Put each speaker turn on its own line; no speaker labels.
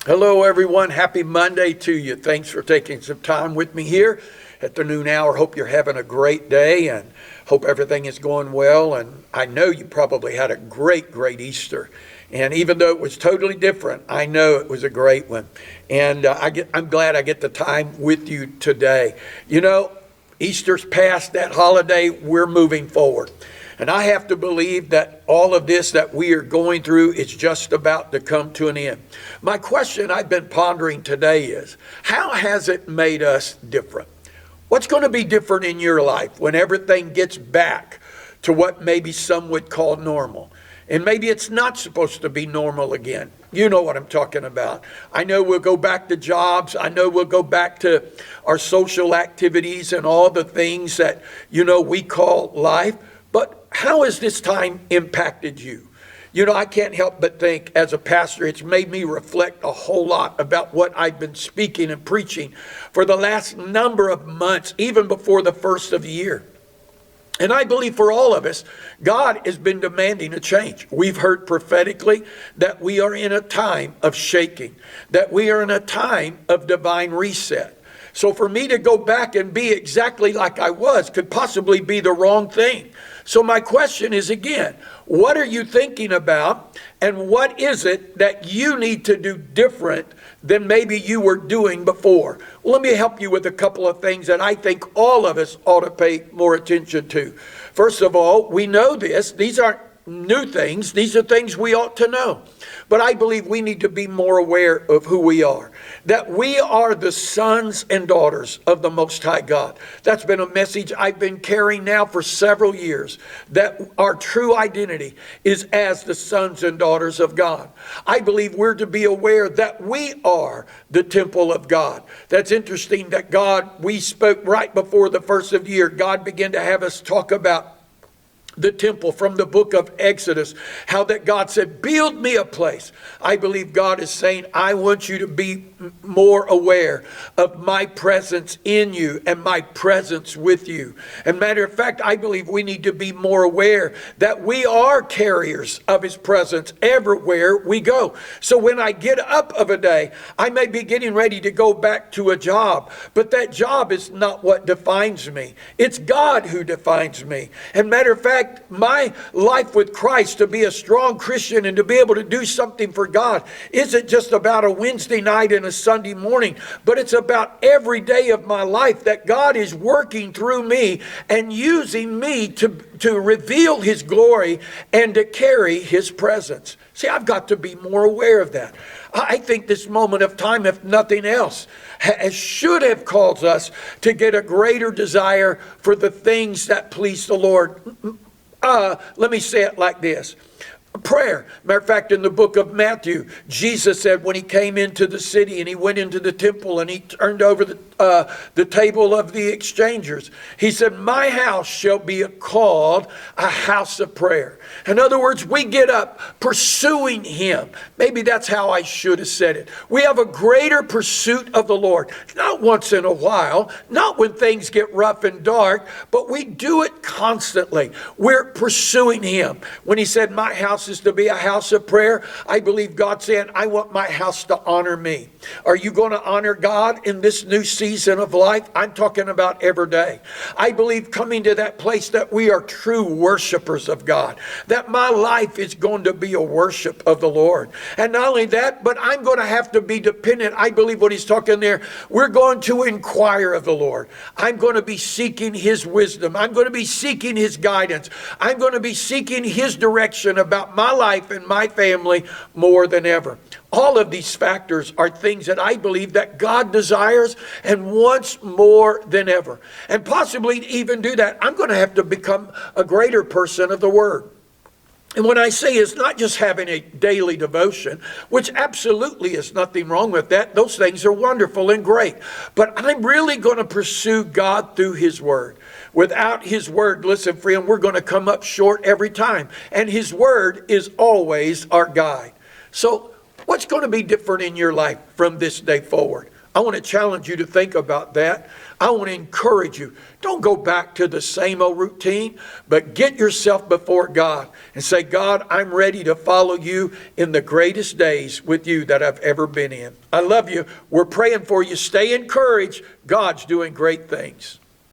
Hello, everyone. Happy Monday to you. Thanks for taking some time with me here at the noon hour. Hope you're having a great day and hope everything is going well. And I know you probably had a great Easter. And even though it was totally different, I know it was a great one. And I'm glad I get the time with you today. You know, Easter's past, that holiday, we're moving forward. And I have to believe that all of this that we are going through is just about to come to an end. My question I've been pondering today is, how has it made us different? What's going to be different in your life when everything gets back to what maybe some would call normal? And maybe it's not supposed to be normal again. You know what I'm talking about. I know we'll go back to jobs. I know we'll go back to our social activities and all the things that, we call life. But how has this time impacted you? I can't help but think as a pastor, it's made me reflect a whole lot about what I've been speaking and preaching for the last number of months, even before the first of the year. And I believe for all of us, God has been demanding a change. We've heard prophetically that we are in a time of shaking, that we are in a time of divine reset. So for me to go back and be exactly like I was could possibly be the wrong thing. So my question is again, what are you thinking about and what is it that you need to do different than maybe you were doing before? Well, let me help you with a couple of things that I think all of us ought to pay more attention to. First of all, we know this. These aren't new things. These are things we ought to know. But I believe we need to be more aware of who we are. That we are the sons and daughters of the Most High God. That's been a message I've been carrying now for several years. That our true identity is as the sons and daughters of God. I believe we're to be aware that we are the temple of God. That's interesting that we spoke right before the first of the year. God began to have us talk about the temple from the book of Exodus, how that God said, build me a place. I believe God is saying, I want you to be more aware of my presence in you and my presence with you. And matter of fact, I believe we need to be more aware that we are carriers of his presence everywhere we go. So when I get up of a day, I may be getting ready to go back to a job, but that job is not what defines me. It's God who defines me. And matter of fact, my life with Christ, to be a strong Christian and to be able to do something for God, isn't just about a Wednesday night and a Sunday morning, but it's about every day of my life that God is working through me and using me to reveal his glory and to carry his presence. See, I've got to be more aware of that. I think this moment of time, if nothing else, should have caused us to get a greater desire for the things that please the Lord. Let me say it like this. Prayer. Matter of fact, in the book of Matthew, Jesus said when he came into the city and he went into the temple and he turned over the table of the exchangers, he said, my house shall be called a house of prayer. In other words, we get up pursuing him. Maybe that's how I should have said it. We have a greater pursuit of the Lord. Not once in a while, not when things get rough and dark, but we do it constantly. We're pursuing him. When he said, my house is to be a house of prayer, I believe God saying, I want my house to honor me. Are you going to honor God in this new season of life? I'm talking about every day. I believe coming to that place that we are true worshipers of God, that my life is going to be a worship of the Lord. And not only that, but I'm going to have to be dependent. I believe what he's talking there, we're going to inquire of the Lord. I'm going to be seeking his wisdom. I'm going to be seeking his guidance. I'm going to be seeking his direction about my life and my family more than ever. All of these factors are things that I believe that God desires and wants more than ever. And possibly to even do that, I'm going to have to become a greater person of the Word. And when I say it's not just having a daily devotion, which absolutely is nothing wrong with that. Those things are wonderful and great. But I'm really going to pursue God through his Word. Without his Word, listen friend, we're going to come up short every time. And his Word is always our guide. So what's going to be different in your life from this day forward? I want to challenge you to think about that. I want to encourage you. Don't go back to the same old routine, but get yourself before God and say, God, I'm ready to follow you in the greatest days with you that I've ever been in. I love you. We're praying for you. Stay encouraged. God's doing great things.